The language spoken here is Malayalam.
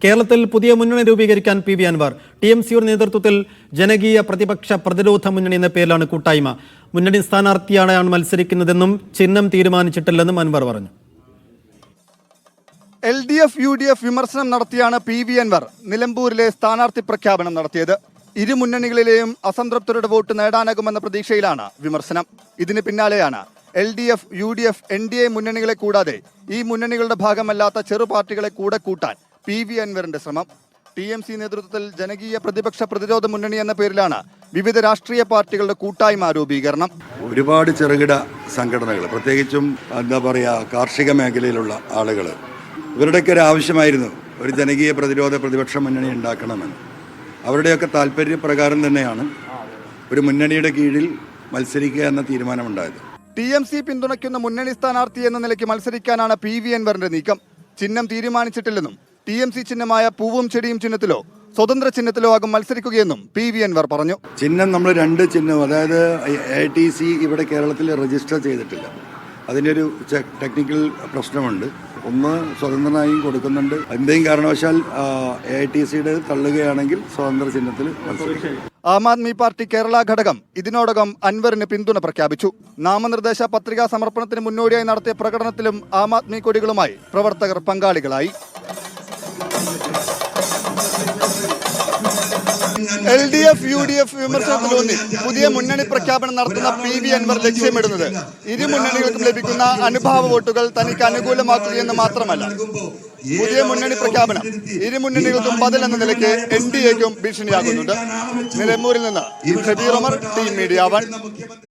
കേരളത്തിൽ പുതിയ മുന്നണി രൂപീകരിക്കാൻ പി വി അൻവർ. TMCയുടെ നേതൃത്വത്തിൽ ജനകീയ പ്രതിപക്ഷ പ്രതിരോധ മുന്നണി എന്ന പേരിലാണ് കൂട്ടായ്മ. മുന്നണി സ്ഥാനാർത്ഥിയാണ് മത്സരിക്കുന്നതെന്നും ചിഹ്നം തീരുമാനിച്ചിട്ടില്ലെന്നും അൻവർ പറഞ്ഞു. LDF UDF വിമർശനം നടത്തിയാണ് പി വി അൻവർ നിലമ്പൂരിലെ സ്ഥാനാർത്ഥി പ്രഖ്യാപനം നടത്തിയത്. ഇരു മുന്നണികളിലെയും അസംതൃപ്തരുടെ വോട്ട് നേടാനാകുമെന്ന പ്രതീക്ഷയിലാണ് വിമർശനം. ഇതിന് പിന്നാലെയാണ് LDF UDF NDA മുന്നണികളെ കൂടാതെ ഈ മുന്നണികളുടെ ഭാഗമല്ലാത്ത ചെറു പാർട്ടികളെ കൂടെ കൂട്ടാൻ പി വി അൻവറിന്റെ ശ്രമം. TMC നേതൃത്വത്തിൽ ജനകീയ പ്രതിപക്ഷ പ്രതിരോധ മുന്നണി എന്ന പേരിലാണ് വിവിധ രാഷ്ട്രീയ പാർട്ടികളുടെ കൂട്ടായ്മ രൂപീകരണം. ഒരുപാട് ചെറുകിട സംഘടനകൾ, പ്രത്യേകിച്ചും കാർഷിക മേഖലയിലുള്ള ആളുകൾ, ഇവരുടെയൊക്കെ ഒരു ആവശ്യമായിരുന്നു ഒരു ജനകീയ പ്രതിപക്ഷ മുന്നണി ഉണ്ടാക്കണമെന്ന്. അവരുടെയൊക്കെ താല്പര്യപ്രകാരം തന്നെയാണ് ഒരു മുന്നണിയുടെ കീഴിൽ മത്സരിക്കുക എന്ന തീരുമാനമുണ്ടായത്. TMC പിന്തുണയ്ക്കുന്ന മുന്നണി സ്ഥാനാർത്ഥി എന്ന നിലയ്ക്ക് മത്സരിക്കാനാണ് പി വി അൻവറിന്റെ നീക്കം. ചിഹ്നം തീരുമാനിച്ചിട്ടില്ലെന്നും TMC ചിഹ്നമായ പൂവും ചെടിയും ചിഹ്നത്തിലോ സ്വതന്ത്ര ചിഹ്നത്തിലോ ആകും മത്സരിക്കുകയെന്നും പി വി അൻവർ പറഞ്ഞു. ചിഹ്നം നമ്മൾ രണ്ട് ചിഹ്നം, അതായത് AITC ഇവിടെ കേരളത്തിൽ രജിസ്റ്റർ ചെയ്തിട്ടില്ല. അതിൻ്റെ ഒരു ടെക്നിക്കൽ പ്രശ്നമുണ്ട്. ഒന്ന് സ്വതന്ത്രനായും കൊടുക്കുന്നുണ്ട്. എന്തെങ്കിലും കാരണവശാൽ AITCയുടെ തള്ളുകയാണെങ്കിൽ സ്വതന്ത്ര ചിഹ്നത്തിൽ മത്സരിക്കും. ആം ആദ്മി പാർട്ടി കേരള ഘടകം ഇതിനോടകം അൻവറിന് പിന്തുണ പ്രഖ്യാപിച്ചു. നാമനിർദ്ദേശ പത്രികാ സമർപ്പണത്തിന് മുന്നോടിയായി നടത്തിയ പ്രകടനത്തിലും ആം ആദ്മി കൊടികളുമായി പ്രവർത്തകർ പങ്കാളികളായി. LDF UDF വിമർശനത്തിലൂന്നി പുതിയ മുന്നണി പ്രഖ്യാപനം നടത്തുന്ന പി വി അൻവർ ലക്ഷ്യമിടുന്നത് ഇരു മുന്നണികൾക്കും ലഭിക്കുന്ന അനുഭാവ വോട്ടുകൾ തനിക്ക് അനുകൂലമാക്കുകയെന്ന് മാത്രമല്ല, പുതിയ മുന്നണി പ്രഖ്യാപനം ഇരു മുന്നണികൾക്കും ബദൽ എന്ന നിലയ്ക്ക് NDAക്കും ഭീഷണിയാകുന്നുണ്ട്. നിലമ്പൂരിൽ നിന്ന് ഷബീർ ഉമർ, ടീം മീഡിയ 1.